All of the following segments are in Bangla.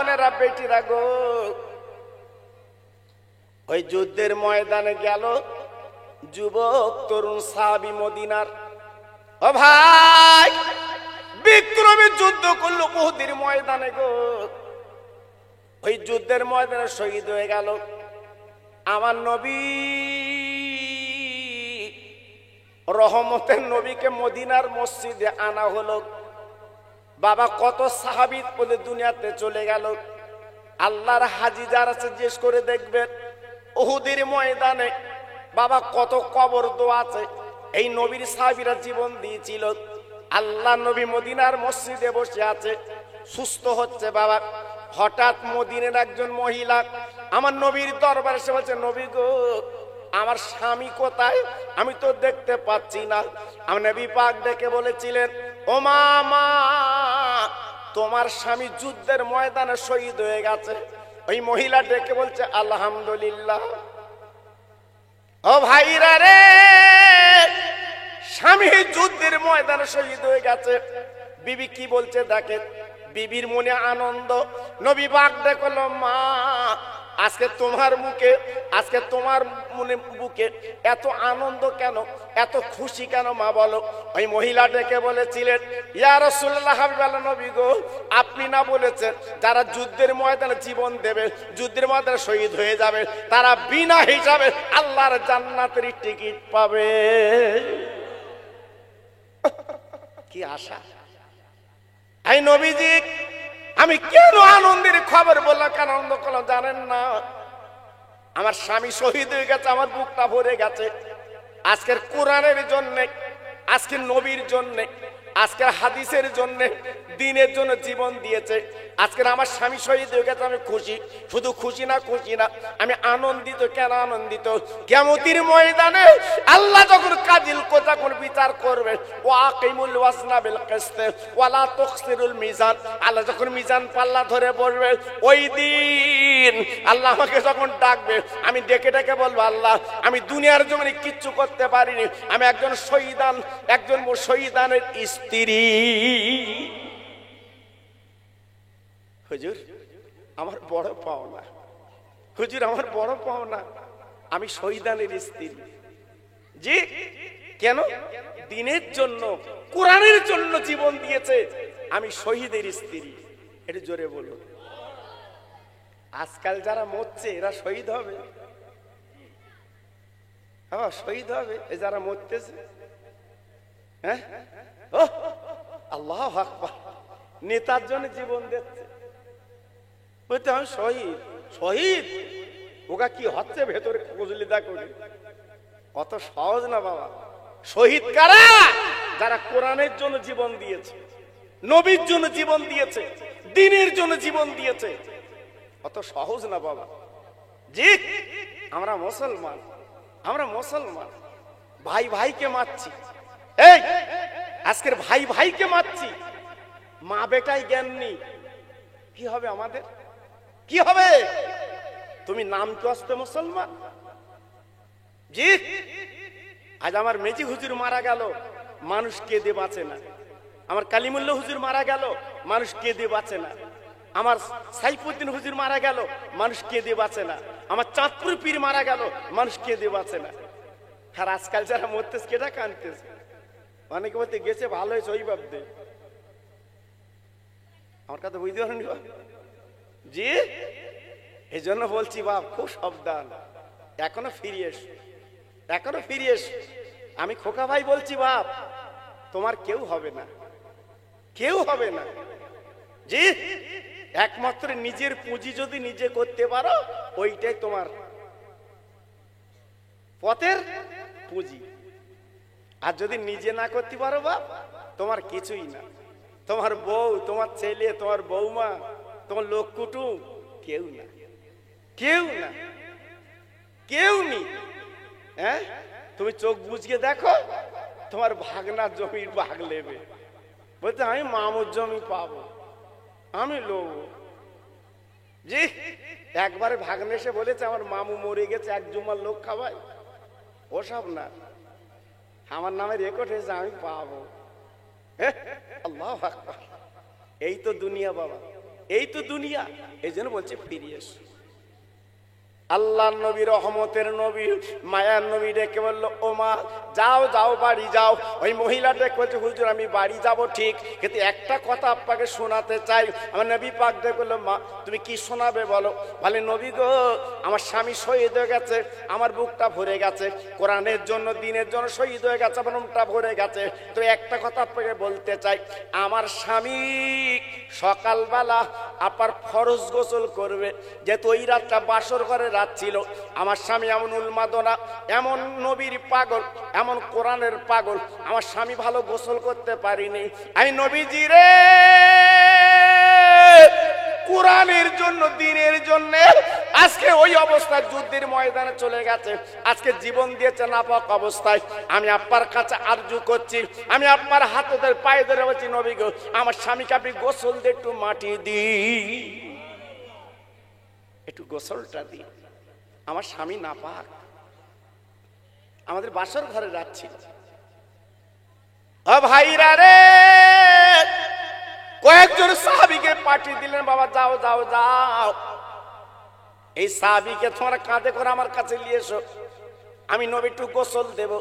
বোনেরা, বেটিরা গো, ওই যুদ্ধের ময়দানে গেল যুবক তরুণ সাহাবী মদিনার। ও ভাই, বিক্রমী যুদ্ধ করলো উহুদের ময়দানে গো। ওই যুদ্ধের ময়দানে শহীদ হয়ে গেল আমার নবী, রহমতের নবীকে মদিনার মসজিদে আনা হলো। বাবা, কত সাহাবী ওদের দুনিয়াতে চলে গেল। আল্লাহর হাজি যারা আছে জিজ্ঞেস করে দেখবেন, উহুদের ময়দানে বাবা কত কবর দোয়া আছে। এই নবীর সাহাবীরা জীবন দিয়েছিল। আল্লাহ নবী মদিনার মসজিদে বসে আছে, সুস্থ হচ্ছে বাবা। হঠাৎ মদিনার একজন মহিলা আমার নবীর দরবারে এসে বলছে, নবী গো, আমার স্বামী কোথায়? আমি তো দেখতে পাচ্ছি না। আমার নবী পাক ডেকে বলেছিলেন, ও মা, তোমার স্বামী যুদ্ধের ময়দানে শহীদ হয়ে গেছে। ওই মহিলা ডেকে বলছে, আলহামদুলিল্লাহ। ও ভাইরা রে, স্বামী যুদ্ধের ময়দানে শহীদ হয়ে গেছে। বিবি কি বলছে দেখেন, বিবির মনে আনন্দ। নবী পাক দেখলো, মা, আজকে তোমার মুখে, আজকে তোমার মনে বুকে এত আনন্দ কেন, এত খুশি কেন মা বলো? ওই মহিলা ডেকে বলেছিলেন, ইয়া রাসূলুল্লাহ, হাবিবাল্লাহ নবী গো, আপনি না বলেছেন যারা যুদ্ধের ময়দানে জীবন দেবে, যুদ্ধের ময়দানে শহীদ হয়ে যাবে, তারা বিনা হিসাবে আল্লাহর জান্নাতের টিকিট পাবে। কি আশা! এই নবীজি, আমি কেন আনন্দের খবর বললাম, কেন আনন্দ করলাম জানেন না? আমার স্বামী শহীদ হয়ে গেছে, আমার বুকটা ভরে গেছে। আজকের কোরআনের জন্য, আজকের নবীর জন্য, আজকের হাদিসের জন্য, দ্বীনের জন্য জীবন দিয়েছে। আজকের আমার স্বামী শহীদ হয়ে গেছে, আমি খুশি। শুধু খুশি না, আমি আনন্দিত। কেন আনন্দিত? কিয়ামতের ময়দানে আল্লাহ যখন কাজিল কোথা কোন বিচার করবে, ওয়াকিমুল ওয়াজনা বিল কিসত ওয়ালা তুখসিরুল মিজান, আল্লাহ যখন মিজান পাল্লা ধরে বলবে, ওই দিন আল্লাহ আমাকে যখন ডাকবে, আমি ডেকে ডেকে বলবো, আল্লাহ, আমি দুনিয়ার জমিনে কিচ্ছু করতে পারিনি, আমি একজন শহীদানের স্ত্রী। হুজুর, আমার বড় পাওনা, হুজুর, আমার বড় পাওনা, আমি শহীদানের স্ত্রী। জি, কেন? দ্বীনের জন্য, কোরআনের জন্য জীবন দিয়েছে, আমি শহীদের স্ত্রী। এটা জোরে বলুন। আজকাল যারা মরছে এরা শহীদ হবে? হ্যাঁ, শহীদ হবে এই যারা মরতেছে। হ্যাঁ, আল্লাহু আকবার, নেতার জন্য জীবন দিচ্ছে, বলতে আমি শহীদ। শহীদ ওগা কি হচ্ছে ভেতরে খুঁজলি দেখো, অত সহজ না বাবা। শহীদ কারা? যারা কোরআনের জন্য জীবন দিয়েছে, নবীর জন্য জীবন দিয়েছে, দ্বীনের জন্য জীবন দিয়েছে। অত সহজ না বাবা। জি, আমরা মুসলমান, আমরা মুসলমান, ভাই ভাইকে মারছি। এই আজকের ভাই ভাইকে মারছি, মা বেটাই জ্ঞান নেই, কি হবে আমাদের? কি হবে? তুমি নাম তো আসতে মুসলমান। জি, আজ আমার মেজি হুজুর মারা গেল, মানুষ কেঁদে বাঁচে না। আমার কালিমুল্লাহ হুজুর মারা গেল, মানুষ কেঁদে বাঁচে না। আমার সাইফুদ্দিন হুজুর মারা গেল, মানুষ কেঁদে বাঁচে না। আমার চাঁদপুর পীর মারা গেল, মানুষ কেঁদে বাঁচে না। আর আজকাল যারা মরতেছে কেটা কাঁদতেছে? অনেকে বলতে গেছে ভালো হয়েছে, ওই ভাবতে। আমার কথা বুঝতে পারেনি? জি, এই জন্য বলছি বাপ, খুব সাবধান, এখনো ফিরে এসো, এখনো ফিরে এসো। আমি খোকা ভাই বলছি, বাপ, তোমার কেউ হবে না, কেউ হবে না। জি, একমাত্র নিজের পুঁজি যদি নিজে করতে পারো, ওইটাই তোমার পথের পুঁজি। আর যদি নিজে না করতে পারো বাপ, তোমার কিছুই না। তোমার বউ, তোমার ছেলে, তোমার বৌমা, তোমার লোক কুটুম, কেউ না, কেউ না, কেউ নেই। হ্যাঁ, তুমি চোখ বুঝিয়ে দেখো, তোমার ভাগনার জমির ভাগ নেবে, বলতে আমি মামুর জমি পাবো, আমি লোব। জি, একবারে ভাগনে এসে বলেছে আমার মামু মরে গেছে, এক জুমার লোক খাওয়াই, ওসব না, আমার নামে রেকর্ড হয়েছে, আমি পাবো। আল্লাহু আকবার। এই তো দুনিয়া বাবা, এই তো দুনিয়া। এই জন্য বলছে ফিরে এসো। আল্লাহ নবী, রহমতের নবী, মায়ার নবী ডেকে বললো, ও মা যাও যাও বাড়ি যাও। ওই মহিলা ডেকে বলছে, হুজুর আমি বাড়ি যাব ঠিক, কিন্তু একটা কথা আপনাকে শোনাতে চাই। আমার নবী পাক ডেকে বললো, মা তুমি কি শোনাবে বলো। বলে, নবী গো, আমার স্বামী শহীদ হয়ে গেছে, আমার বুকটা ভরে গেছে, কোরআনের জন্য দিনের জন্য শহীদ হয়ে গেছে, আমার বুকটা ভরে গেছে। তো একটা কথা আপনাকে বলতে চাই, আমার স্বামী সকালবেলা আপনার ফরজ গোসল করবে, যেহেতু ওই রাতটা বাসর ঘরে রাত ছিল। আমার স্বামী এমন উন্মাদনা, এমন নবীর পাগল, এমন কোরআনের পাগল, আমার স্বামী ভালো গোসল করতে পারিনি। আমি নবীজি রে, কোরআনের জন্য দিনের জন্য আজকে ওই অবস্থায় যুদ্ধের ময়দানে চলে গেছে, আজকে জীবন দিয়েছে নাপাক অবস্থায়। আমি আপনার কাছে আরজু করছি, আমি আপনার হাতে ধরে পায়ে ধরে বলছি, নবী গো, আমার স্বামীকে আপনি গোসল দিয়ে একটু মাটি দিই, একটু গোসলটা দিই, আমার স্বামী নাপাক, আমাদের বাসর ঘরে যাচ্ছি। ও ভাইরা রে, কয়েকজন সাহাবীকে পাঠিয়ে দিলেন, বাবা যাও যাও যাও, এই সাহাবীকে তোমরা কাঁধে করে আমার কাছে নিয়ে এসো, আমি নবী একটু গোসল দেব।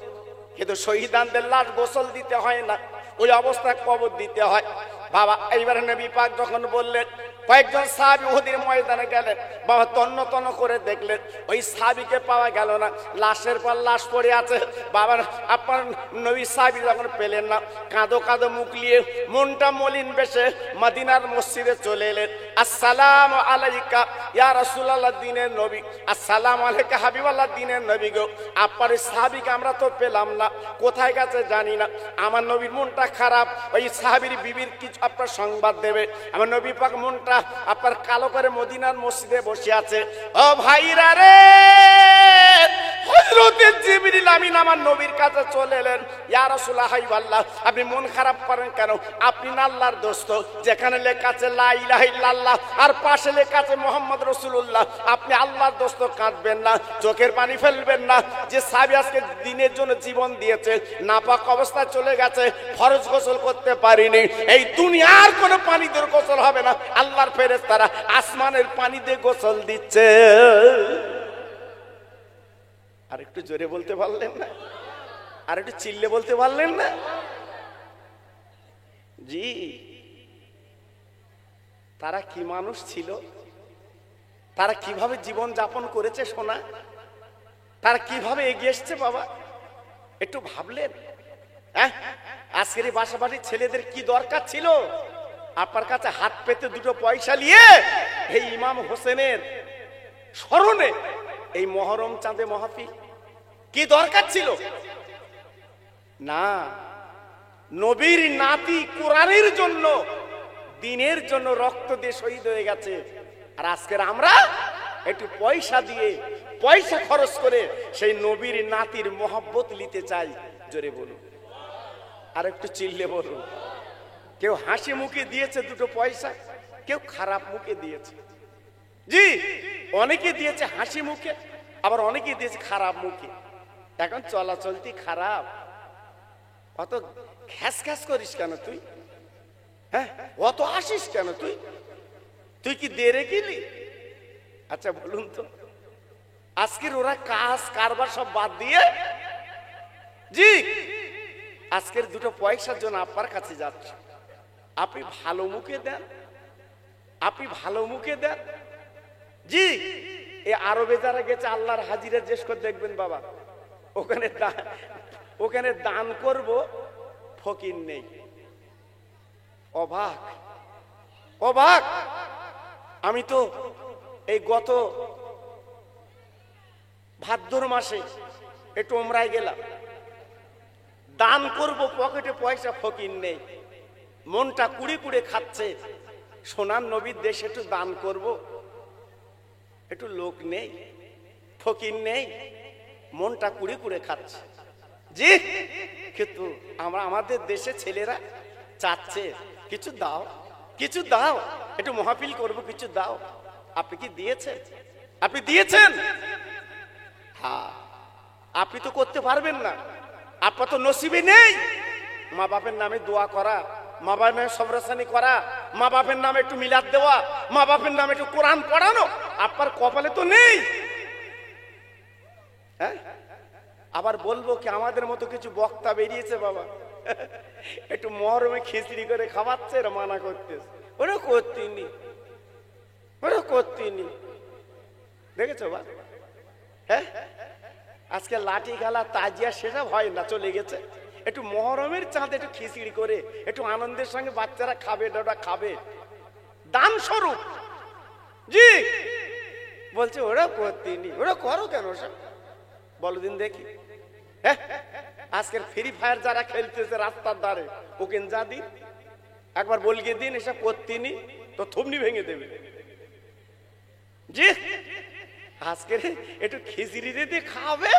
কিন্তু শহীদানদের লাশ গোসল দিতে হয় না, ওই অবস্থায় কবর দিতে হয়। বাবা এইবার নবী পাক যখন বললেন, কয়েকজন সাহাবী উহুদের ময়দানে গেলেন, বাবা তন্ন তন্ন করে দেখলেন, ওই সাহাবীকে পাওয়া গেল না, লাশের পর লাশ পড়ে আছে। বাবার আপনার নবী সাহাবী যখন পেলেন না, কাঁদো কাঁদো মুখ নিয়ে, মনটা মলিন বেশে মদিনার মসজিদে চলে এলেন। আসসালামু আলাইকা ইয়া রাসূলুল্লাহ, দিনের নবী, আসসালামু আলাইকা হাবিবাল্লাহ, দিনের নবী গো, আপনার ওই সাহাবীকে আমরা তো পেলাম না, কোথায় গেছে জানি না। আমার নবীর মনটা খারাপ, ওই সাহাবীর বিবির কিছু আপনার সংবাদ দেবে। আমার নবী পাক মনটা আপনার কালো করে মদিনার মসজিদে বসে আছে। ও ভাইরা রে, হযরতে জিবরিল আমিন আমার নবীর কাছে চলে এলেন। ইয়া রাসূলুল্লাহ, হাবিবাল্লাহ, আপনি মন খারাপ করেন কেন? আপনি না আল্লাহর দোস্ত, যেখানে লেখা আছে লা ইলাহা ইল্লাল্লাহ আর পাশে লেখা আছে মুহাম্মদ রাসূলুল্লাহ, আপনি আল্লাহর দোস্ত, কাঁদবেন না, চোখের পানি ফেলবেন না। যে সাহাবী আজকে দিনের জন্য জীবন দিয়েছে, নাপাক অবস্থায় চলে গেছে, ফরজ গোসল করতে পারিনি, এই দুনিয়ার কোনো পানি দিয়ে গোসল হবে না, আল্লাহর ফেরেশতারা আসমানের পানি দিয়ে গোসল দিচ্ছে। আর একটু জোরে বলতে পারলেন না? আর একটু চিল্লে বলতে পারলেন না? জি, তারা কি মানুষ ছিল, তারা কিভাবে জীবন যাপন করেছে সোনা, তারা কিভাবে এগিয়ে এসছে বাবা, একটু ভাবলেন? আজকের এই বাসাবাড়ির ছেলেদের কি দরকার ছিল আপনার কাছে হাত পেতে দুটো পয়সা নিয়ে এই ইমাম হোসেনের স্মরণে এই মহরম চাঁদে মাহফিল? কি দরকার ছিল? না, নবীর নাতি কোরআনের জন্য দিনের জন্য রক্ত দিয়ে শহীদ হয়ে গেছে, আর আজকের আমরা একটু পয়সা দিয়ে, পয়সা খরচ করে সেই নবীর নাতির মহব্বত নিতে চাই। জোরে বলুন, আর একটু চিল্লে বলুন। কেউ হাসি মুখে দিয়েছে দুটো পয়সা, কেউ খারাপ মুখে দিয়েছে। জি, অনেকে দিয়েছে হাসি মুখে, আবার অনেকে দিয়েছে খারাপ মুখে। এখন চলাচলতি খারাপ, অত খ্যাস খ্যাস করিস কেন তুই? হ্যাঁ, অত আসিস কেন তুই? তুই কি দেরে গেলি? আচ্ছা বলুন তো, আজকের ওরা কাজ কারবার সব বাদ দিয়ে জি আজকের দুটো পয়সার জন্য আপনার কাছে যাচ্ছে। আপনি ভালো মুখে দেন, আপনি ভালো মুখে দেন। জি, এই আরবে যারা গেছে আল্লাহর হাজিরা জিজ্ঞেস করে দেখবেন বাবা, ওখানে দান করব, ফকির নেই। অবাক অবাক। আমি তো এই গত ভাদ্র মাসে একটু ওমরায় গেলাম, দান করব, পকেটে পয়সা, ফকির নেই। মনটা কুড়ে কুড়ে খাচ্ছে, সোনার নবীর দেশে একটু দান করব, একটু লোক নেই, ফকির নেই, মনটা কুড়ে কুড়ে খাচ্ছে। জি, কিন্তু আমাদের দেশে ছেলেরা চাচ্ছে কিছু দাও, কিছু দাও, একটু মাহফিল করব, কিছু দাও। আপনি কি দিয়েছেন? আপনি দিয়েছেন? হ্যাঁ, আপনি তো করতে পারবেন না, আপনার তো নসিবে নেই মা বাপের নামে দোয়া করা, মা বাবার নামে সবরাসানি করা, মা বাপের নামে একটু মিলাদ দেওয়া, মা বাপের নামে একটু কোরআন পড়ানো আপনার কপালে তো নেই। হ্যাঁ, আবার বলবো কি আমাদের মতো কিছু বক্তা বেরিয়েছে বাবা, একটু মহরমে খিচড়ি করে খাওয়াচ্ছে, এরা মানা করতেছে, ওরা করতিনি, ওরা করতিনি, দেখেছো বা? হ্যাঁ, আজকে লাঠি খেলা তাজিয়া সেসব হয় না, চলে গেছে। একটু মহরমের চাঁদে একটু খিচড়ি করে একটু আনন্দের সঙ্গে বাচ্চারা খাবে, ওটা খাবে দান স্বরূপ। জি বলছে ওরা করতিনি, ওরা করো কেন সব বলো দিন দেখি। হ্যাঁ, আজকের ফ্রি ফায়ার যারা খেলতেছে রাস্তার ধারে, ওকে যা দিন একবার বলকে দিন এসব করতিনি, তো থুবনি ভেঙে দেবে। জি আজকে একটু খিচড়ি দিয়ে খাওয়াবে,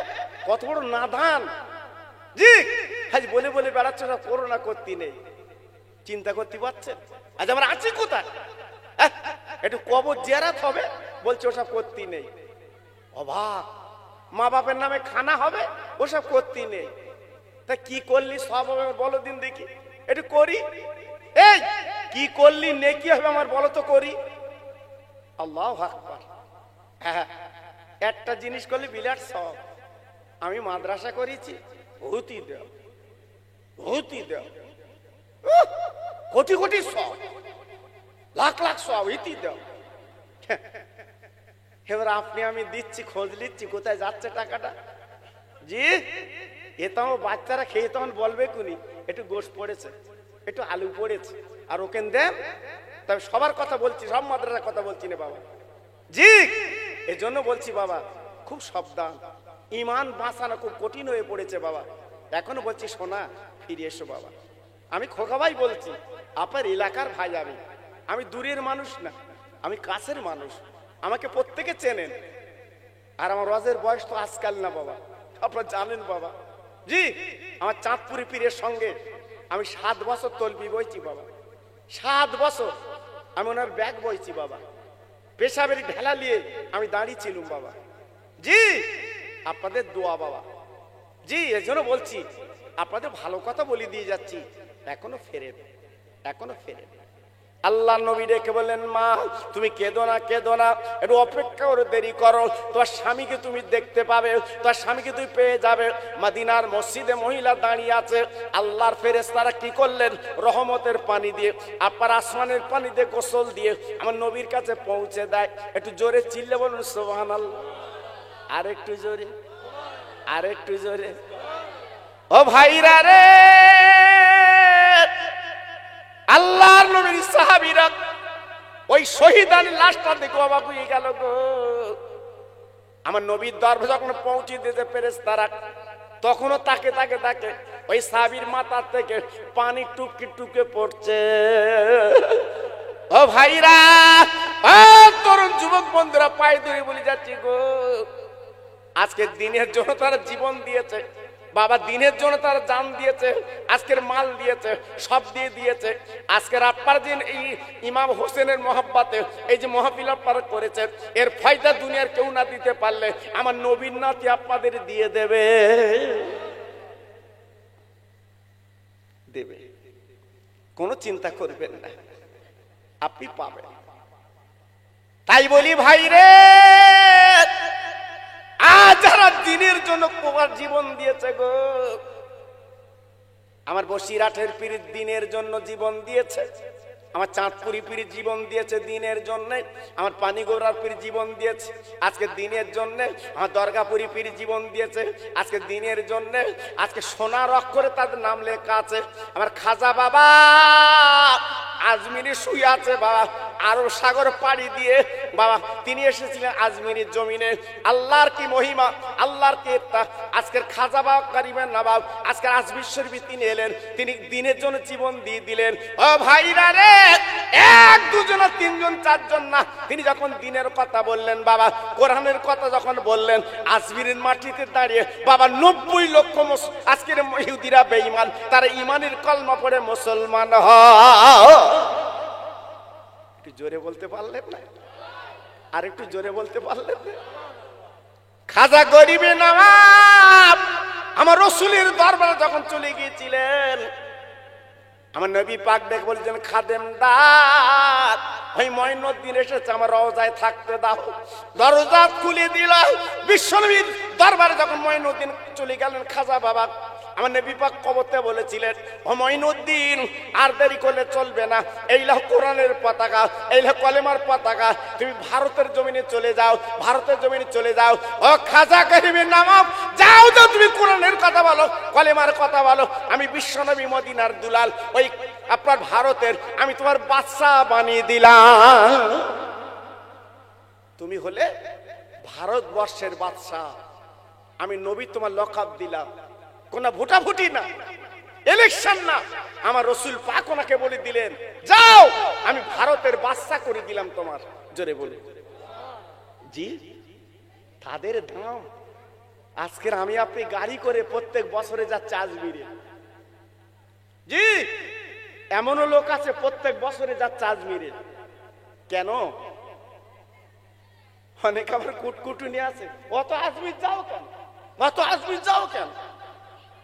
কত বড় নাদান। জি আজ বলে বলে বেড়াচ্ছে না করোনা করতে নেই, চিন্তা করতে পারছেন আজ আমরা আছি কোথায়? একটু কবর জিয়ারত হবে, বলছে ওসব করতে নেই। অবাক, মা বাপের নামে খানা হবে, ওসব করতে নেই। তা কি করলি সব হবে বলো দিন দেখি, একটু করি। এই কি করলি নেকি হবে আমার বলো তো করি। আল্লাহু আকবার। হ্যাঁ, একটা জিনিস করলে বিরাট সব। আমি মাদ্রাসা করেছি, ভৌতি দেও, ভৌতি দেও, কোটি কোটি সব, লাখ লাখ সব, ইতি দেও। এবার আপনি আমি দিচ্ছি, খোঁজ নিচ্ছি কোথায় যাচ্ছে টাকাটা। জি এ তো বাচ্চারা খেয়ে তখন বলবে কুনি একটু গোশত পড়েছে, একটু আলু পড়েছে, আর ওকে দেন। তবে সবার কথা বলছি, সব মাদ্রাসার কথা বলছি না বাবা। জি এই জন্য বলছি বাবা খুব সাবধান, ইমান বাঁচানো খুব কঠিন হয়ে পড়েছে বাবা। এখনো বলছি সোনা ফিরে এসো বাবা। আমি খোকা ভাই বলছি, আপনার এলাকার ভাই, আমি দূরের মানুষ না, আমি কাছের মানুষ, আমাকে প্রত্যেকে চেনেন। আর আমার রজের বয়স তো আজকাল না বাবা, আপনারা জানেন বাবা। জি আমার চাঁদপুরি পীরের সঙ্গে আমি 7 বছর তলবি বইছি বাবা, 7 বছর আমি ওনার ব্যাগ বইছি বাবা, পেশাবের ঢেলা নিয়ে আমি দাঁড়িয়ে ছিলাম বাবা। জি আপনাদের দোয়া বাবা। জি এর জন্য বলছি, আপনাদের ভালো কথা বলে দিয়ে যাচ্ছি, এখনো ফেরেন, এখনো ফেরেন। আল্লাহ নবী ডেকে বললেন, মা তুমি কেঁদো না, কেঁদো না, একটু অপেক্ষা করে দেরি করো, তোমার স্বামীকে তুমি দেখতে পাবে, তোমার স্বামীকে তুমি পেয়ে যাবে। মদিনার মসজিদে মহিলা দাঁড়িয়ে আছে, আল্লাহর ফেরেশতারা কি করলেন, রহমতের পানি দিয়ে, আপনার আসমানের পানি দিয়ে গোসল দিয়ে আমার নবীর কাছে পৌঁছে দেয়। একটু জোরে চিল্লে বলুন সুবহানাল্লাহ, আর একটু জোরে, আর একটু জোরে। ও ভাইরা রে, আল্লাহর নবীর সাহাবীরা ওই শহীদানের লাশটা দেখো অবাক হয়ে গেল গো। আমার নবীর দরবারে যখন পৌঁছে দিতে ফেরেশতারা, তখনও তাকে তাকে তাকে ওই সাহাবীর মাথা থেকে পানি টুপকে টুপকে পড়ছে। ও ভাইরা, ও তরুণ যুবক বন্ধুরা, পায়ে ধরে বলে যাচ্ছি গো, আজকে দিনের জন্য তারা জীবন দিয়েছে বাবা, দিনের জন্য তারা জান দিয়েছে, আজকের মাল দিয়েছে, সব দিয়ে দিয়েছে। আজকের আপনার যে এই ইমাম হোসেনের মহব্বতে এই যে মাহফিল আপনারা করেছে, এর ফায়দা দুনিয়ার কেউ না দিতে পারলে আমার নবীর নাতি আপনাদের দিয়ে দেবে, দেবে, কোনো চিন্তা করবেন না, আপনি পাবেন। তাই বলি ভাই রে, যারা দিনের জন্য জীবন দিয়েছে গো, আমার বসিরহাটের পীর দিনের জন্য জীবন দিয়েছে, আমার চাঁদপুরি পীর জীবন দিয়েছে দিনের জন্য, আমার পানিগৌড়ার পীর জীবন দিয়েছে আজকে দিনের জন্য, আমার দরগাপুরি পীর জীবন দিয়েছে আজকে দিনের জন্য। আজকে সোনার অক্ষরে তাদের নাম লেখা আছে। আমার খাজা বাবা আজমিরে শুয়ে আছে বাবা, আরব সাগর পাড়ি দিয়ে বাবা তিনি এসেছিলেন আজমিরের জমিনে। আল্লাহর কি মহিমা, আল্লাহর কি ইফতা। আজকের খাজা বাবা কারিমের নবাব আজকের আজমির শরীফে তিনি এলেন, তিনি দিনের জন্য জীবন দিয়ে দিলেন। ও ভাইরা রে, এক দুজন তিনজন চারজন না, তিনি যখন দিনের কথা বললেন বাবা, কোরআনের কথা যখন বললেন, আজমিরের মাটিতে দাঁড়িয়ে বাবা 90 লক্ষ আজকের ইহুদিরা বেঈমান, তারা ইমানের কলমা পড়ে মুসলমান হয়। একটু জোরে বলতে পারলেন না? আর একটু জোরে বলতে পারলেন না? খাজা গরিবে নওয়াব আমার রাসূলের দরবারে যখন চলে গিয়েছিলেন, আমার নবী পাক দেখে বলছেন, খাদেমদার ওই মঈনুদ্দিন এসেছে, আমার রওজায় থাকতে দাও। দরজা খুলে দিল। বিশ্বনবীর দরবারে যখন মঈনুদ্দিন চলে গেলেন, খাজা বাবা আমার নবী পাক কবরতে বলেছিলেন, ও মঈনুদ্দিন আর দেরি করলে চলবে না, এই লাহ কোরআনের পতাকা, এই লাহ কলেমার পতাকা, তুমি ভারতের জমিনে চলে যাও, ভারতের জমিনে চলে যাও। ও খাজা কারিমের নামাম, যাও তো তুমি কোরআনের কথা বলো, কলেমার কথা বলো। আমি বিশ্বনবী মদিনার দুলাল, ওই আপনার ভারতের আমি তোমার বাদশা বানিয়ে দিলাম। তুমি হলে ভারতবর্ষের বাদশা, আমি নবী তোমার লকাব দিলাম। কোন ভোটাভুটি না, ইলেকশন না, আমার রসুল পাক ওনাকে বলে দিলেন, যাও আমি ভারতের বাদশা করে দিলাম তোমার। জোরে বলে জি। তাদের দাম আজকের আমি আপনি গাড়ি করে প্রত্যেক বছরে যাচ্ছে আজমিরে। জি, এমনও লোক আছে প্রত্যেক বছরে যাচ্ছে আজমিরে। কেন? অনেক আবার কুটকুটুনি আছে, অত আজমির যাও কেন, অত আজমির যাও কেন?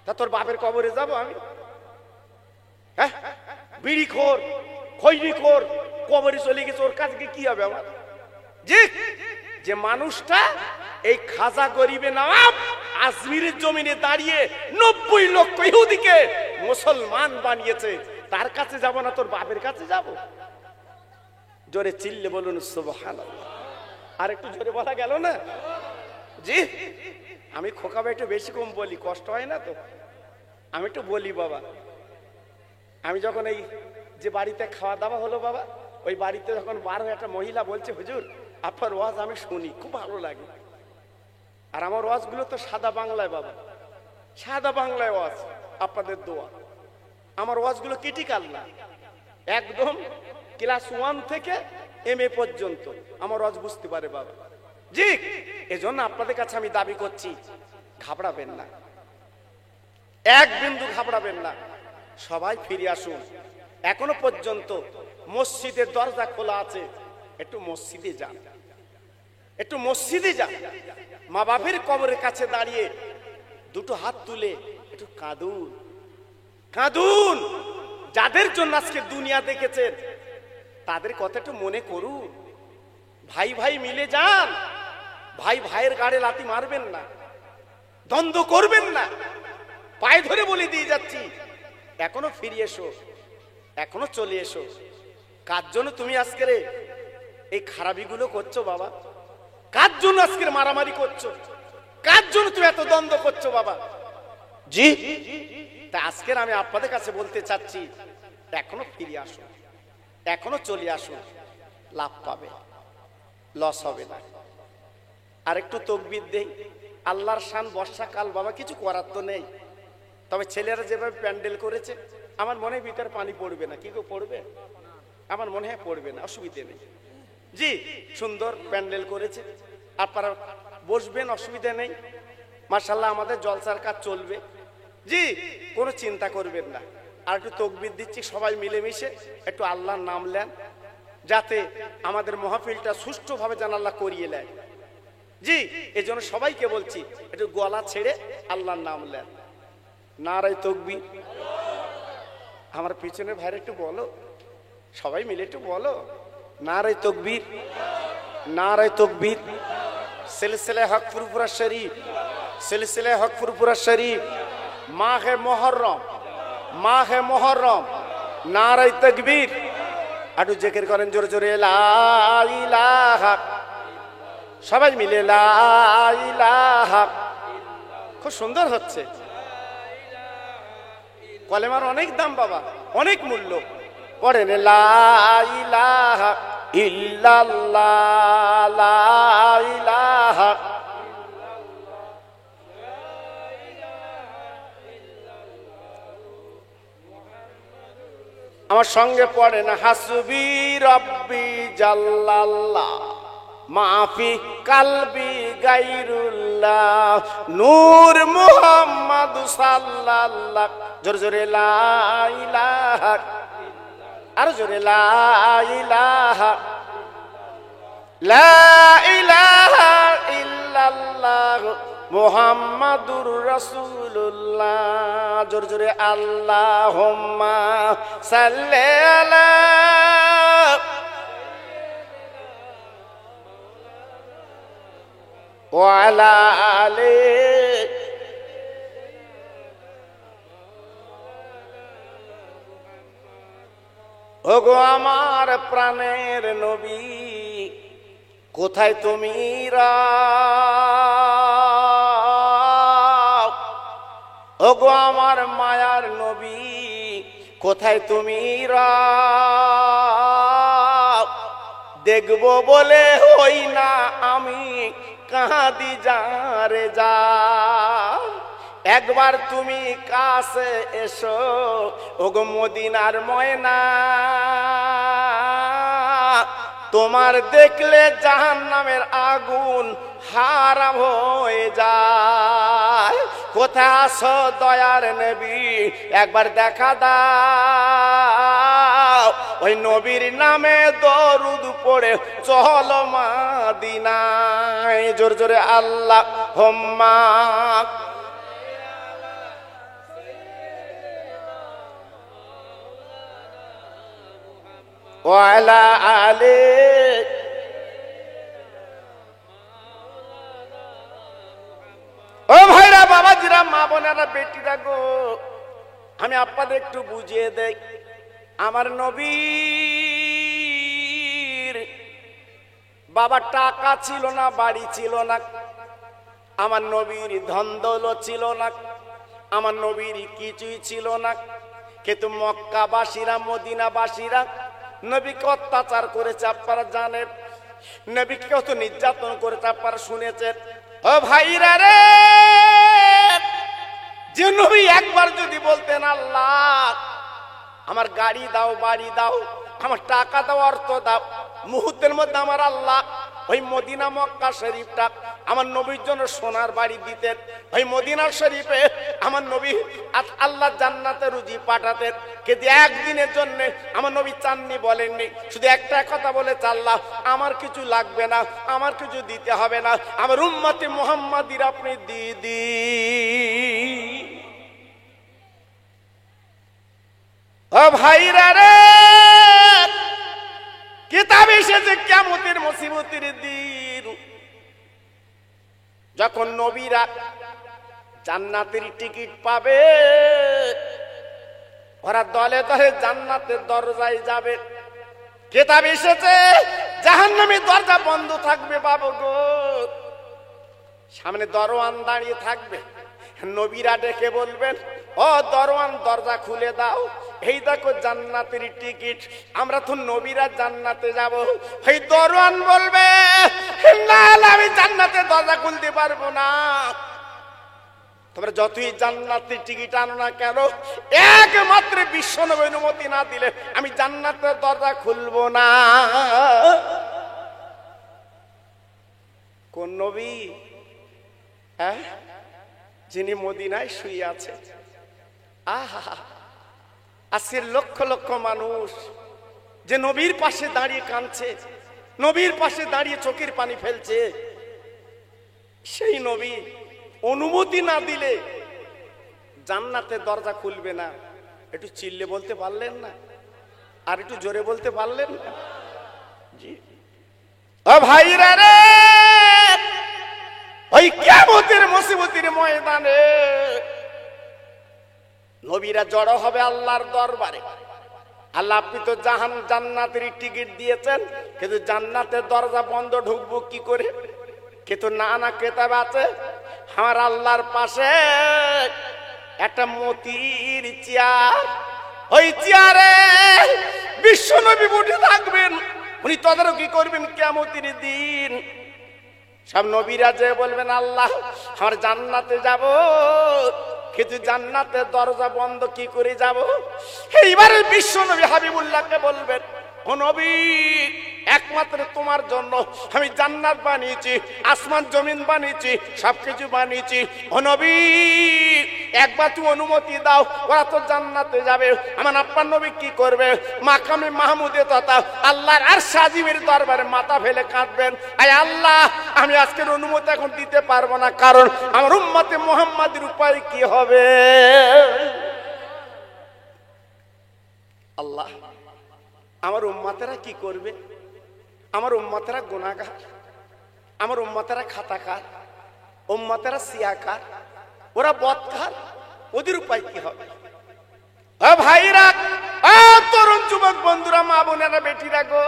তা তোর বাপের কবরে যাব আমি? হ্যাঁ, বিড়ি খোর, খৈরি খোর, কবরে চলে গেছে, ওর কাছে কি হবে আমার? জি, যে মানুষটা এই খাজা গরিবে নওয়াব আজমিরের জমিনে দাঁড়িয়ে 90 লক্ষ ইহুদিকে মুসলমান বানিয়েছে, তার কাছে যাব না, তোর বাপের কাছে যাব? জোরে চিল্লে বলুন সুবহানাল্লাহ। আর একটু জোরে বলা গেল না? জি, আমি খোকাবে একটু বেশি কম বলি, কষ্ট হয় না তো? আমি একটু বলি বাবা। আমি যখন এই যে বাড়িতে খাওয়া দাওয়া হলো বাবা, ওই বাড়িতে যখন বার হয়ে একটা মহিলা বলছে, হুজুর আপনার ওয়াজ আমি শুনি, খুব ভালো লাগে। আর আমার ওয়াজগুলো তো সাদা বাংলায় বাবা, সাদা বাংলায় ওয়াজ, আপনাদের দোয়া। আমার ওয়াজগুলো ক্রিটিক্যাল না, একদম ক্লাস 1 থেকে MA পর্যন্ত আমার ওয়াজ বুঝতে পারে বাবা। জি, এজন্য আপনাদের কাছে আমি দাবি করছি, ঘাবড়াবেন না, এক বিন্দু ঘাবড়াবেন না, সবাই ফিরে আসুন। এখনো পর্যন্ত মসজিদের দরজা খোলা আছে, একটু মসজিদে যান, একটু মসজিদে যান। মা বাপের কবরের কাছে দাঁড়িয়ে দুটো হাত তুলে একটু কাঁদুন, কাঁদুন। যাদের জন্য আজকে দুনিয়া দেখেছেন তাদের কথা একটু মনে করুন। ভাই ভাই মিলে যান, ভাই ভাইয়ের গাড়ে লাথি মারবেন না, দ্বন্দ্ব করবেন না। পায়ে ধরে বলে দিয়ে যাচ্ছি, এখনো ফিরে এসো, এখনো চলে এসো। কার জন্য তুমি আজকের এই খারাপিগুলো করছো বাবা? কার জন্য আজকের মারামারি করছো? কার জন্য তুমি এত দ্বন্দ্ব করছো বাবা? জি, তা আজকের আমি আপনাদের কাছে বলতে চাচ্ছি, এখনো ফিরে আসুন, এখনো চলে আসুন, লাভ পাবে, লস হবে না। আর একটু তকবীর দেই। আল্লাহর শান, বর্ষাকাল বাবা, কিছু করার তো নেই। তবে ছেলেরা যেভাবে প্যান্ডেল করেছে, আমার মনে হয় ভিতরে পানি পড়বে না। কি গো, পড়বে? আমার মনে হয় পড়বে না, অসুবিধে নেই। জি, সুন্দর প্যান্ডেল করেছে, আপনারা বসবেন, অসুবিধা নেই। মাশাআল্লাহ, আমাদের জলসার কাজ চলবে। জি, কোনো চিন্তা করবেন না। আর একটু তকবীর দিচ্ছি, সবাই মিলেমিশে একটু আল্লাহর নাম নেন, যাতে আমাদের মাহফিলটা সুষ্ঠুভাবে যেন আল্লাহ করিয়ে নেয়। জি, এই জন্য সবাইকে বলছি, একটু গলা ছেড়ে আল্লাহর নাম নেন। নারায়ে তাকবীর। আমার পিছনে ভাইরা একটু বলো, সবাই মিলে একটু বলো, নারায়ে তাকবীর, নারায়ে তাকবীর। সিলসিলা হক ফুরফুরা শরীফ, সিলসিলা হক ফুরফুরা শরীফ, মাহে মুহররম, মাহে মুহররম, নারায়ে তাকবীর। একটু জিকির করেন জোরে জোরে, লা ইলাহা, সবাই মিলে লা ইলাহা। খুব সুন্দর হচ্ছে। কলেমার অনেক দাম বাবা, অনেক মূল্য। পড়েন লা ইলাহা ইল্লাল্লাহ, লা ইলাহা। আমার সঙ্গে পড়েন হাসবি রব্বি জাল্লাল্লাহ, মাফি কালবি গায়রুল্লাহ, নূর মুহাম্মদ সাল্লাল্লাহ। জোরে জোরে লা ইলাহা, আর জোরে লা ইলাহা, লা ইলাহা ইল্লাল্লাহ, মুহাম্মাদুর রাসূলুল্লাহ। জোরে জোরে আল্লাহুম্মা সাল্লি আলা ওয়া আলা আলি ওগো আমার প্রাণের নবী, কোথায় তুমি ওগো আমার মায়ার নবী, কোথায় তুমি দেখবো বলে হই না আমি কাঁদি যারে যা। একবার তুমি কাছে এসো ওগো মদিনার ময়না, তোমার দেখলে জাহান্নামের আগুন হারাম হয়ে যায়। কোথায় আছো দয়ার নবী, একবার দেখা দাও। ওই নবীর নামে দরুদ পড়ে চলো মদিনায়। জোরে জোরে আল্লাহুম্মা ওয়া আলা আলি ও ভাইরা, বাবাজিরা, মা বোনেরা, বেটিরা গো, আমি আপনাদের একটু বুঝিয়ে দেই। আমার নবীর বাবা টাকা ছিল না, বাড়ি ছিল না, আমার নবীর ধন দৌলত ছিল না, আমার নবীর কিছুই ছিল না। কিন্তু মক্কাবাসীরা, মদিনাবাসীরা নবীকে অত্যাচার করেছে, আপনারা জানেন। নবীকে কত নির্যাতন করেছে, আপনারা শুনেছেন। ও ভাইরা রে, যে নবী একবার যদি বলতেন আল্লাহ আমার গাড়ি দাও, বাড়ি দাও, আমার টাকা দাও, অর্থ দাও, মুহূর্তের মধ্যে আমার আল্লাহ ওই মদিনা মক্কা শরীফটা আমার নবীর জন্য সোনার বাড়ি দিতেন। ওই মদিনা শরীফে আমার নবী আল্লাহ জান্নাতে রুজি পাঠাতেন। কিন্তু একদিনের জন্য আমার নবী চাননি, বলেননি, শুধু একটা কথা বলেছে, আল্লাহ আমার কিছু লাগবে না, আমার কিছু দিতে হবে না, আমার উম্মতে মুহাম্মাদির আপনি দিদি। ও ভাইরা রে, কিতাব এসেছে কিয়ামতের মুসিবতের দিন, যখন নবীরা জান্নাতের টিকিট পাবে, ওরা দলে দলে জান্নাতের দরজায় যাবে। কিতাব এসেছে জাহান্নামের দরজা বন্ধ থাকবে বাবু গো, সামনে দরওয়ান দাঁড়িয়ে থাকবে। নবীরা ডেকে বলবেন, ও দরওয়ান দরজা খুলে দাও, এই দেখো জান্নাতের টিকিট, আমরা তো নবীরা জান্নাতে যাব। এই দরওয়ান বলবে, না আমি জান্নাতের দরজা খুলতে পারবো না, তোমরা যতই জান্নাতের টিকিট আনো না কেন, একমাত্র বিশ্বনবী অনুমতি না দিলে আমি জান্নাতের দরজা খুলবো না। কোন নবী? হ্যাঁ, যিনি মদিনায় শুয়ে আছে। আহা, আজকের লক্ষ লক্ষ মানুষ যে নবীর পাশে দাঁড়িয়ে কাঁদছে, নবীর পাশে দাঁড়িয়ে চোখের পানি ফেলছে, সেই নবী অনুমতি না দিলে জান্নাতের দরজা খুলবে না। একটু চিল্লে বলতে পারলেন না? আর একটু জোরে বলতে পারলেন না? জি। ও ভাইরা রে, ওই কিয়ামতের মুসিবতের ময়দানে নবীরা জড়ো হবে আল্লাহর দরবারে। আল্লাহ, আপনি তো জান্নাতের টিকিট দিয়েছেন, কিন্তু জান্নাতের দরজা বন্ধ, ঢুকবো কি করে? কিন্তু না কেতাব আছে, আমার আল্লাহর পাশে একটা মতির চেয়ার, ওই চেয়ারে বিশ্বনবী বসে থাকবেন, উনি তদারকি করবেন কিয়ামতের দিন। সব নবীরা যে বলবেন, আল্লাহ আমার জান্নাতে যাব, কিন্তু জান্নাতের দরজা বন্ধ, কি করে যাব? এইবারে বিশ্বনবী হাবিবুল্লাহকে বলবেন, ও নবী একমাত্র তোমার জন্য আমি জান্নাত বানিয়েছি, আসমান জমিন বানিয়েছি, সবকিছু বানিয়েছি। ও নবী, একবার তুমি অনুমতি দাও, ওরা তো জান্নাতে যাবে। আমার আপনার নবী কি করবে? মাকামে মাহমুদে তথা আল্লাহর আরশ আজিমের দরবারে মাথা ফেলে কাঁদবেন, আয় আল্লাহ, আমি আজকের অনুমতি এখন দিতে পারবো না, কারণ আমার উম্মতে মুহাম্মাদের উপায় কি হবে? আল্লাহ, আমার উম্মতেরা কি করবে? আমার উম্মতেরা গুনাহগার, আমার উম্মতেরা খাতাকার, উম্মতেরা সিয়াকার, ওরা বদকার, ওদের উপায় কি হবে? ও ভাইরা, ও তরুণ যুবক বন্ধুরা, মা বোনেরা, বেটিরা গো,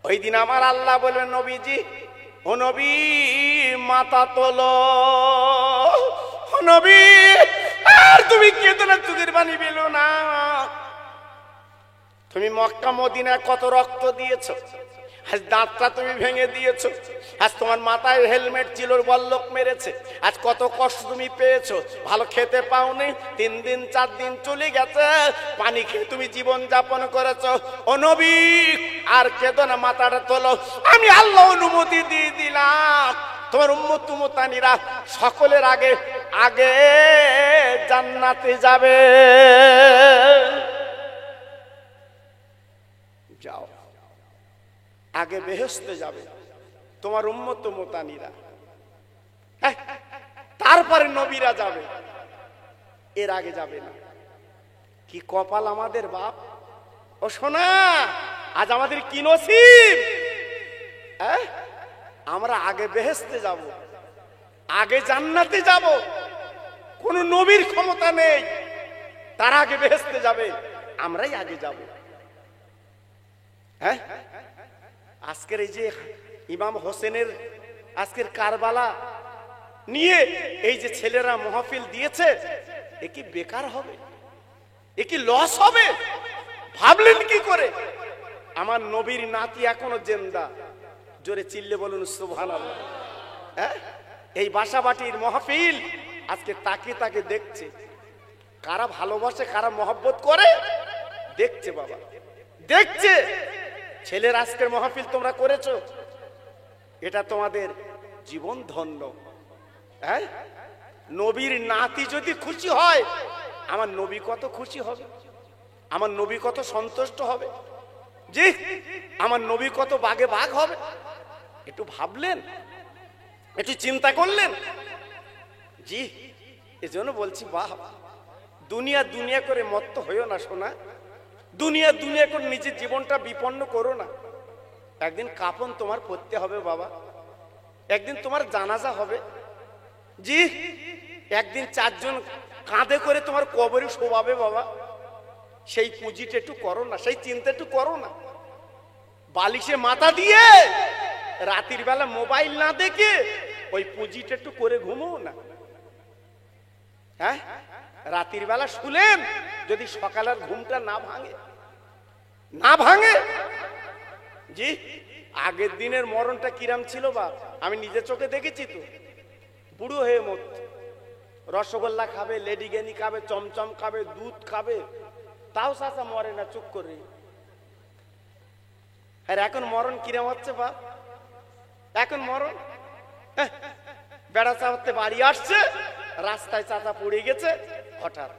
ওই দিন আমার আল্লাহ বলবেন, নবীজি, ও নবী, মাথা তোলো। ও নবী, আর তুমি কেঁদো না, চোখের পানি ফেলো না। তুমি মক্কা মদিনায় কত রক্ত দিয়েছো, আজ দাঁতটা তুমি ভেঙে দিয়েছো, আজ তোমার মাথায় হেলমেট ছিল, বল্লক মেরেছে, আজ কত কষ্ট তুমি পেয়েছো, ভালো খেতে পাওনি, 3 দিন 4 দিন চলে গেছে, পানি খেয়ে তুমি জীবন যাপন করেছো। ও নবী, আর কেঁদো না, মাথাটা তোলো, আমি আল্লাহ অনুমতি দিয়ে দিলাম, তোমার উম্মত উম্মতানিরা সকলের আগে আগে জান্নাতে যাবে। যাও, আগে বেহেশতে যাবে তোমার উম্মত উম্মতানিরা, তারপরে নবীরা যাবে, এর আগে যাবে না। কি কপাল আমাদের বাপ! ও সোনা, আজ আমাদের কি নসিব! আমরা আগে বেহেশতে যাব, আগে জান্নাতে যাব। কোন নবীর ক্ষমতা নেই, তার আগে বেহেশতে যাবে, আমরাই আগে যাব। হ্যাঁ, আজকের এই যে ইমাম হোসেনের আজকের কারবালা নিয়ে এই যে ছেলেরা মাহফিল দিয়েছে, এ কি বেকার হবে? এ কি লস হবে? ভাবলেন কি করে? আমার নবীর নাতি এখনো জিন্দা, জোরে চিল্লে বলুন সুবহানাল্লাহ। এই বাসাবাটির মাহফিল আজকে তাকে তাকে দেখছে, কারা ভালোবাসে, কারা মহব্বত করে, দেখছে বাবা, দেখছে। ছেলের আজকের মাহফিল তোমরা করেছো, এটা তোমাদের জীবন ধন্য। হ্যাঁ, নবীর নাতি যদি খুশি হয়, আমার নবী কত খুশি হবে, আমার নবী কত সন্তুষ্ট হবে, জি, আমার নবী কত বাগে বাগ হবে। একটু ভাবলেন, একটু চিন্তা করলেন? জি, এজন্য বলছি, বাহ, দুনিয়া দুনিয়া করে মত্ত হইও না সোনা, দুনিয়া দুনিয়া করে নিজের জীবনটা বিপন্ন করো না। একদিন কাফন তোমার পড়তে হবে বাবা, একদিন তোমার জানাজা হবে, জি, একদিন 4 জন কাঁধে করে তোমার কবরে শোভাবে বাবা। সেই পুঁজিটা একটু করো না, সেই চিন্তা একটু করো না। বালিশে মাথা দিয়ে রাতের বেলা মোবাইল না দেখে ওই পুঁজিটা একটু করে ঘুমো না। হ্যাঁ, রাতের বেলা শুলেন, যদি সকালের ঘুমটা না ভাঙে, না ভাঙে, জি, আগের দিনের মরণটা কিরাম ছিল বাপ, আমি নিজের চোখে দেখেছি তো। বুড়ো হয়ে মত, রসগোল্লা খাবে, লেডিকেনি খাবে, চমচম খাবে, দুধ খাবে, তাও চাচা মরে না, চুপ করে। আর এখন মরণ কিরাম হচ্ছে বাপ, এখন মরণ, বেড়া চাপতে বাড়ি আসছে, রাস্তায় চাচা পড়ে গেছে, হঠাৎ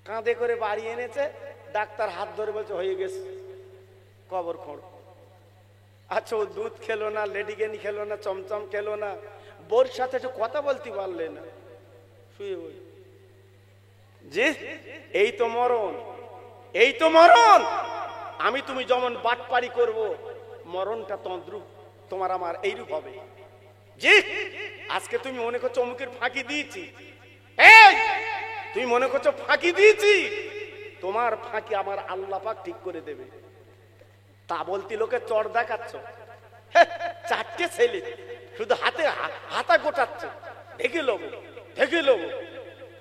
কাঁধে করে বাড়ি এনেছে, ডাক্তার হাত ধরে বলছে হয়ে গেছে, কবর খোঁড়। আচ্ছা, ও দুধ খেলো না, লেডিকেনি খেলো না, চমচম খেলো না, বোর সাথে একটু কথা বলতে পারলে না, শুয়ে বই। জি, এই তো মরণ, এই তো মরণ। আমি তুমি যেমন বাটপাড়ি করব, মরণটা তদ্রুপ তোমার আমার এইরূপ হবে। জি, আজকে তুমি মনে করছো অমুকের ফাঁকি দিয়েছি, এই তুমি মনে করছো ফাঁকি দিয়েছি, তোমার ফাঁকি আমার আল্লাহ পাক ঠিক করে দেবে। তা বলতে লোকে চড় দেখাচ্ছ, 4টে ছেলে শুধু হাতে হাতা গোটাচ্ছে, দেখে লোক, দেখে লোক।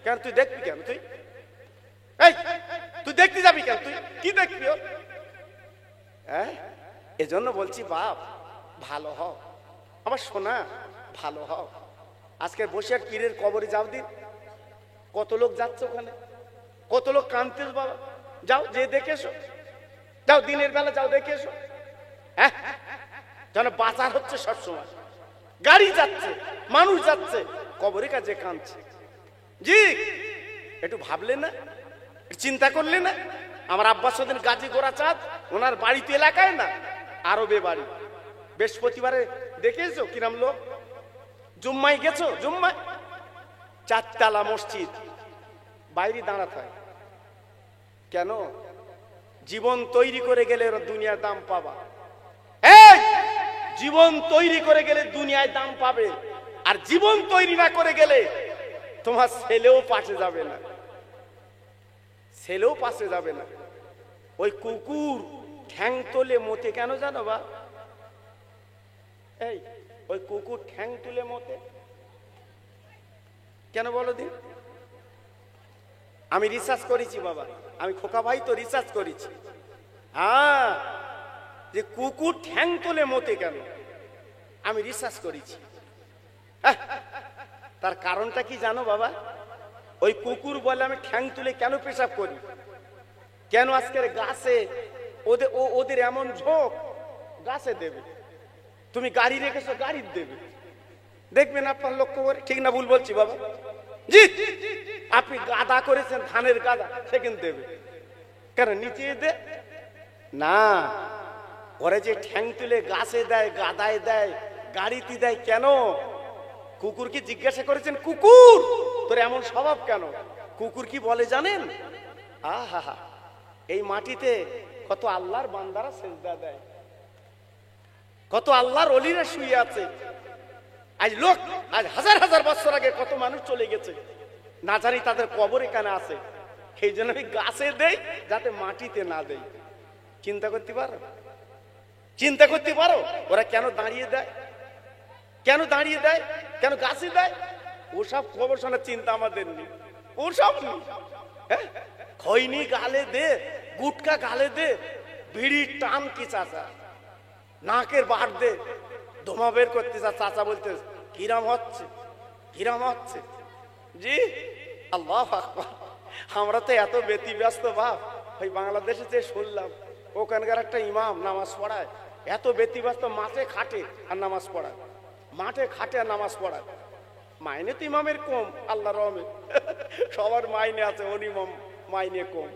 কেন তুই দেখবি কেন? তুই তুই দেখতে যাবি কেন? তুই কি দেখবি? হ্যাঁ, এজন্য বলছি বাপ, ভালো হও আমার সোনা, ভালো হও। আজকে বসিয়ার পীরের কবরে যাও দিন, কত লোক যাচ্ছে ওখানে, কত লোক কাঁদতেছ বাবা, যাও যে দেখে এসো, যাও দিনের বেলা যাও দেখে এসো। হ্যাঁ, যেন বাজার হচ্ছে সবসময়, গাড়ি যাচ্ছে, মানুষ যাচ্ছে, কবরের কাছে কাঁদছে। জি, একটু ভাবলে না, চিন্তা করলে না? আমার আব্বাস হোসেন গাজী গোরাচাঁদ, ওনার বাড়িতে এলাকায় না, আরবে বাড়ি। বৃহস্পতিবারে দেখেছো কিরাম লোক? জুম্মায় গেছো? জুম্মায় চারতলা মসজিদ, বাইরে দাঁড়াতে হয় কেন? জীবন তৈরি করে গেলে দুনিয়ার দাম পাবা। এই জীবন তৈরি করে গেলে দুনিয়ায় দাম পাবে, আর জীবন তৈরি না করে গেলে তোমার ছেলেও পাশে যাবে না, ছেলেও পাশে যাবে না। ওই কুকুর ঠ্যাং তোলে মতে কেন জানো বা? এই ওই কুকুর ঠ্যাং তুলে মতে কেন বলো দিন? আমি রিসার্চ করেছি বাবা, আমি খোকা ভাই তো রিসার্চ করেছি। হ্যাঁ, যে কুকুর ঠ্যাং তোলে মতে কেন আমি রিসার্চ করেছি। তার কারণটা কি জানো বাবা? ওই কুকুর বলে আমি ঠ্যাং তুলে কেন পেশাব করি, কেন আজকের গাছে ওদের এমন ঝোঁক, গাছে দেবে। তুমি গাড়ি রেখেছো, গাড়ি দেবে, দেখবেন আপনার লক্ষ্য করে। ঠিক না ভুল বলছি বাবা? জি, আপনি গাদা করেছেন, ধানের গাদা, সেখানে দেবে কেন? নিচে দে না, ওরা যে ঠ্যাং তুলে গাছে দেয়, গাদায় দেয়, গাড়িতে দেয় কেন? কুকুর কি জিজ্ঞাসা করেছেন, কুকুর তোর এমন স্বভাব কেন? কুকুর কি বলে জানেন? আহা, এই মাটিতে কত আল্লাহর বান্দারা সেজদা দেয়, কত আল্লাহর ওলিরা শুয়ে আছে। আজ হাজার হাজার বছর আগে কত মানুষ চলে গেছে, না জানি তাদের কবর এখানে আছে। সেই জন্য আমি গাছে দেই, যাতে মাটিতে না দেই। চিন্তা করতে পারো? চিন্তা করতে পারো ওরা কেন দাঁড়িয়ে দেয়? কেন দাঁড়িয়ে দেয়? কেন গাছে দেয়? ওসব খবর শোনার চিন্তা আমাদের নেই, ওসব নেই। হ্যাঁ, খৈনি গালে দে, গুটকা গালে দে, বিড়ির টান কি চাচা, নাকের বার দে, ধোঁয়া বের করতে চাচা বলতে কিরাম হচ্ছে, কিরাম হচ্ছে। জি আল্লাহু আকবার। আমরা তো এত ব্যতিব্যস্ত বাপ, ওই বাংলাদেশে যে শুনলাম ওখানকার একটা ইমাম নামাজ পড়ায়, এত ব্যতিব্যস্ত, মাঠে খাটে আর নামাজ পড়ায়, মাঠে খাটে আর নামাজ পড়ায়। মাইনে তো ইমামের কম, আল্লাহ রহমে সবার মাইনে আছে, ওর ইমাম মাইনে কম।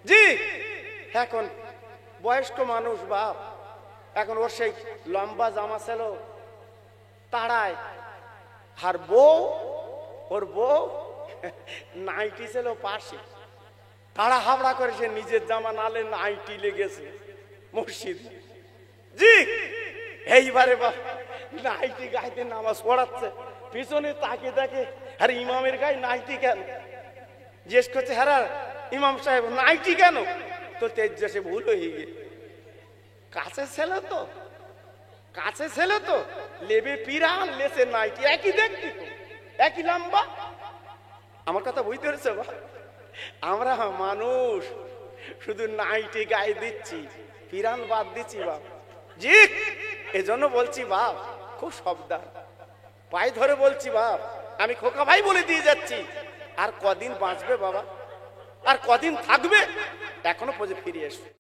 জি, এখন বয়স্ক মানুষ বাপ, এখন ওর সেই লম্বা জামা ছিল তাড়ায়, আর ওর বউ নাইটি ছিল পাশে, তাড়া হাবড়া করেছে, নিজের জামা নালে নাইটি লেগেছে মসজিদ। জি, এইবারে বাপ নাইটি গাইতে নামাজ পড়াচ্ছে, পিছনে তাকে দেখে, আরে ইমামের গায়ে নাইটি কেন? জিজ্ঞেস করছে, হ্যাঁ ইমাম সাহেব নাইটি কেন? তো তেজে ভুল হয়ে গিয়ে, কাছে ছিল তো, কাছে ছিল তো, লেবে পিরান লেসে নাইটি একই দেখতি তো, একই লম্বা। আমার কথা বুঝতে পেরেছো? আমরা মানুষ শুধু নাইটি গায়ে দিচ্ছি, পিরান বাদ দিচ্ছি বাপ। জি, এজন্য বলছি বাপ খুব সাবধান, পায়ে ধরে বলছি বাপ, আমি খোকা ভাই বলে দিয়ে যাচ্ছি। আর কদিন বাঁচবে বাবা, আর কদিন থাকবে, এখনো পর্যন্ত ফিরে এসো।